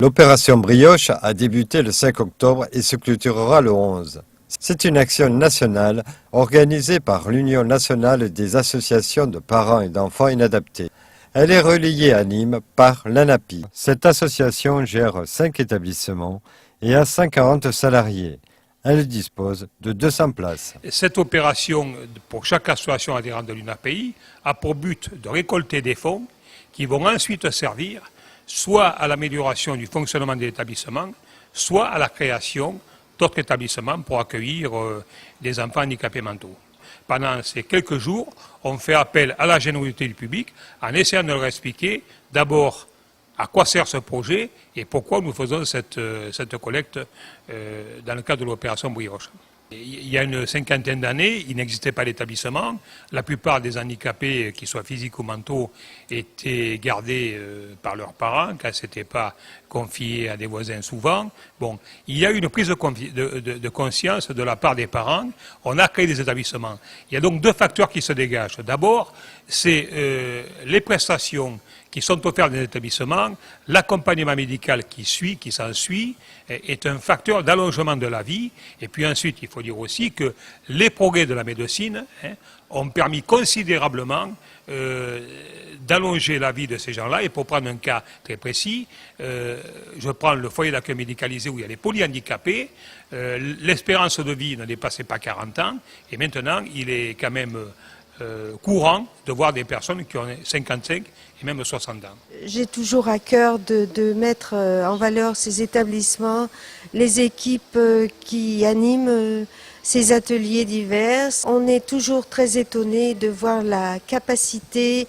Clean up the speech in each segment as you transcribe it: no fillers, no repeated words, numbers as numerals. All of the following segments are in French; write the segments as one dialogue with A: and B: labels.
A: L'opération Brioche a débuté le 5 octobre et se clôturera le 11. C'est une action nationale organisée par l'Union nationale des associations de parents et d'enfants inadaptés. Elle est relayée à Nîmes par l'ANAPI. Cette association gère 5 établissements et a 140 salariés. Elle dispose de 200 places.
B: Cette opération, pour chaque association adhérente de l'UNAPI, a pour but de récolter des fonds qui vont ensuite servir soit à l'amélioration du fonctionnement de l'établissement, soit à la création d'autres établissements pour accueillir des enfants handicapés mentaux. Pendant ces quelques jours, on fait appel à la générosité du public en essayant de leur expliquer d'abord à quoi sert ce projet et pourquoi nous faisons cette collecte dans le cadre de l'opération Brioche. Il y a une cinquantaine d'années, il n'existait pas d'établissement. La plupart des handicapés, qu'ils soient physiques ou mentaux, étaient gardés par leurs parents, car ce n'était pas confié à des voisins souvent. Bon, il y a eu une prise de conscience de la part des parents. On a créé des établissements. Il y a donc 2 facteurs qui se dégagent. D'abord, c'est les prestations qui sont offertes dans les établissements, l'accompagnement médical qui s'ensuit, est un facteur d'allongement de la vie. Et puis ensuite, il faut dire aussi que les progrès de la médecine ont permis considérablement d'allonger la vie de ces gens-là. Et pour prendre un cas très précis, je prends le foyer d'accueil médicalisé où il y a les polyhandicapés. L'espérance de vie ne dépassait pas 40 ans. Et maintenant, il est quand même courant de voir des personnes qui ont 55 et même 60 ans.
C: J'ai toujours à cœur de mettre en valeur ces établissements, les équipes qui animent ces ateliers divers. On est toujours très étonné de voir la capacité,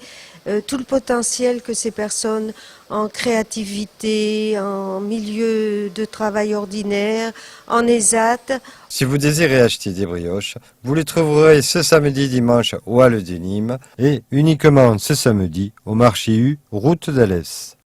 C: tout le potentiel que ces personnes en créativité, en milieu de travail ordinaire, en ESAT.
A: Si vous désirez acheter des brioches, vous les trouverez ce samedi dimanche au Halles de Nîmes et uniquement ce samedi au marché U, route d'Alès.